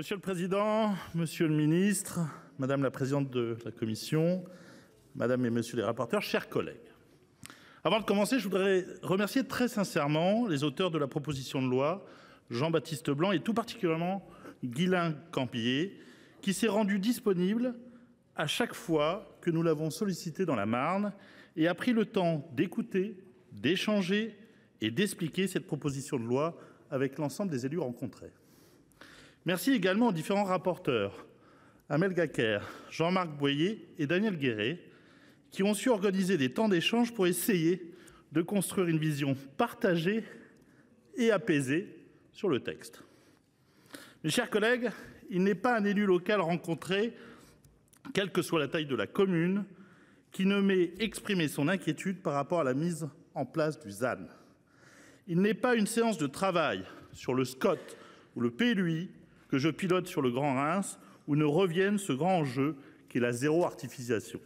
Monsieur le Président, Monsieur le Ministre, Madame la Présidente de la Commission, Madame et Monsieur les rapporteurs, chers collègues. Avant de commencer, je voudrais remercier très sincèrement les auteurs de la proposition de loi, Jean-Baptiste Blanc et tout particulièrement Guislain Campier, qui s'est rendu disponible à chaque fois que nous l'avons sollicité dans la Marne et a pris le temps d'écouter, d'échanger et d'expliquer cette proposition de loi avec l'ensemble des élus rencontrés. Merci également aux différents rapporteurs, Amel Gacquerre, Jean-Marc Boyer et Daniel Guéret, qui ont su organiser des temps d'échange pour essayer de construire une vision partagée et apaisée sur le texte. Mes chers collègues, il n'est pas un élu local rencontré, quelle que soit la taille de la commune, qui ne m'ait exprimé son inquiétude par rapport à la mise en place du ZAN. Il n'est pas une séance de travail sur le SCOT ou le PLUI que je pilote sur le Grand Reims où ne revienne ce grand enjeu qui est la zéro artificialisation.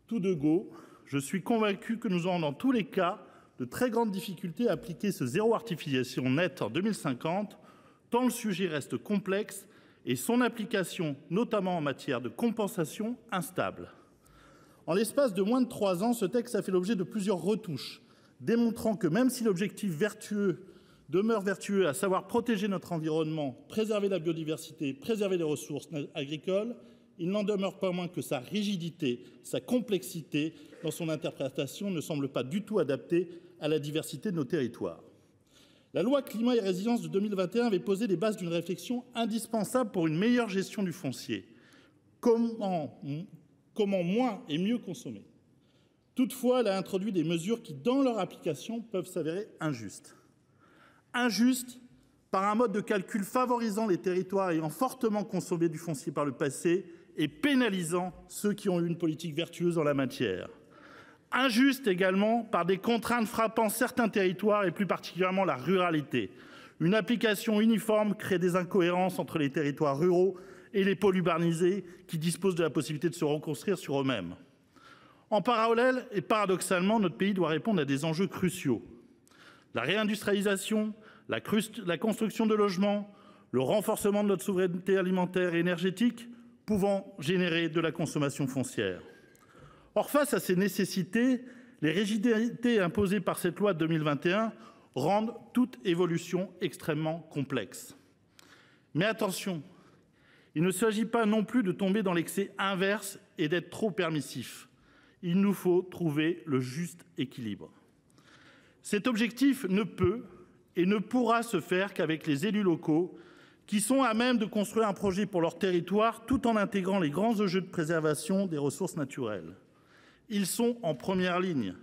Tout de go, je suis convaincu que nous aurons dans tous les cas de très grandes difficultés à appliquer ce zéro artificialisation net en 2050, tant le sujet reste complexe et son application, notamment en matière de compensation, instable. En l'espace de moins de 3 ans, ce texte a fait l'objet de plusieurs retouches, démontrant que même si l'objectif demeure vertueux, à savoir protéger notre environnement, préserver la biodiversité, préserver les ressources agricoles, il n'en demeure pas moins que sa rigidité, sa complexité dans son interprétation ne semble pas du tout adaptée à la diversité de nos territoires. La loi climat et résilience de 2021 avait posé les bases d'une réflexion indispensable pour une meilleure gestion du foncier. Comment moins et mieux consommer? Toutefois, elle a introduit des mesures qui, dans leur application, peuvent s'avérer injustes. Injustes par un mode de calcul favorisant les territoires ayant fortement consommé du foncier par le passé et pénalisant ceux qui ont eu une politique vertueuse en la matière. Injuste également par des contraintes frappant certains territoires et plus particulièrement la ruralité. Une application uniforme crée des incohérences entre les territoires ruraux et les pôles urbanisés qui disposent de la possibilité de se reconstruire sur eux-mêmes. En parallèle et paradoxalement, notre pays doit répondre à des enjeux cruciaux. La réindustrialisation, la construction de logements, le renforcement de notre souveraineté alimentaire et énergétique pouvant générer de la consommation foncière. Or, face à ces nécessités, les rigidités imposées par cette loi de 2021 rendent toute évolution extrêmement complexe. Mais attention, il ne s'agit pas non plus de tomber dans l'excès inverse et d'être trop permissif. Il nous faut trouver le juste équilibre. Cet objectif ne peut et ne pourra se faire qu'avec les élus locaux qui sont à même de construire un projet pour leur territoire tout en intégrant les grands enjeux de préservation des ressources naturelles. Ils sont en première ligne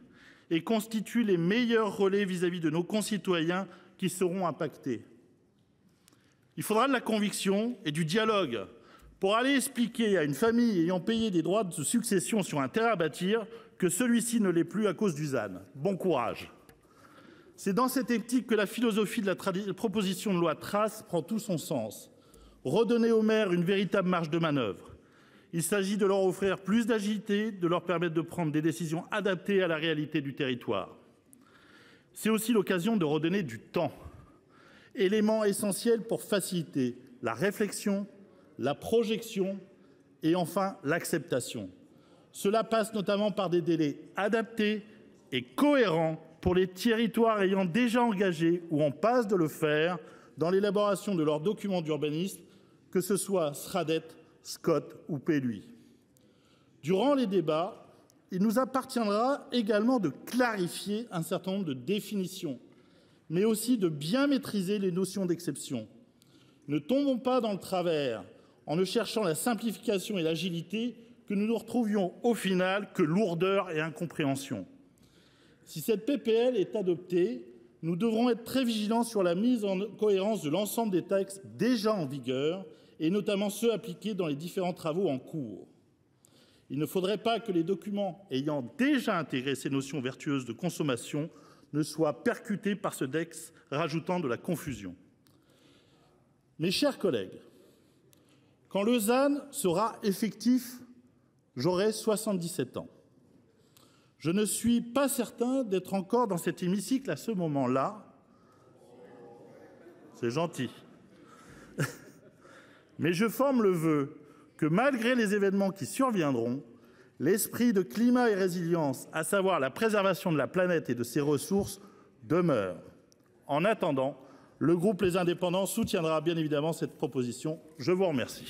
et constituent les meilleurs relais vis-à-vis de nos concitoyens qui seront impactés. Il faudra de la conviction et du dialogue pour aller expliquer à une famille ayant payé des droits de succession sur un terrain à bâtir que celui-ci ne l'est plus à cause du ZAN. Bon courage. C'est dans cette optique que la philosophie de la proposition de loi trace prend tout son sens. Redonner aux maires une véritable marge de manœuvre. Il s'agit de leur offrir plus d'agilité, de leur permettre de prendre des décisions adaptées à la réalité du territoire. C'est aussi l'occasion de redonner du temps, élément essentiel pour faciliter la réflexion, la projection et enfin l'acceptation. Cela passe notamment par des délais adaptés et cohérents pour les territoires ayant déjà engagé ou en passe de le faire dans l'élaboration de leurs documents d'urbanisme, que ce soit SRADET, SCOT ou PLUI. Durant les débats, il nous appartiendra également de clarifier un certain nombre de définitions, mais aussi de bien maîtriser les notions d'exception. Ne tombons pas dans le travers en ne cherchant la simplification et l'agilité que nous ne retrouvions au final que lourdeur et incompréhension. Si cette PPL est adoptée, nous devrons être très vigilants sur la mise en cohérence de l'ensemble des textes déjà en vigueur et notamment ceux appliqués dans les différents travaux en cours. Il ne faudrait pas que les documents ayant déjà intégré ces notions vertueuses de consommation ne soient percutés par ce texte rajoutant de la confusion. Mes chers collègues, quand le ZAN sera effectif, j'aurai 77 ans. Je ne suis pas certain d'être encore dans cet hémicycle à ce moment-là. C'est gentil. Mais je forme le vœu que, malgré les événements qui surviendront, l'esprit de climat et résilience, à savoir la préservation de la planète et de ses ressources, demeure. En attendant, le groupe Les Indépendants soutiendra bien évidemment cette proposition. Je vous remercie.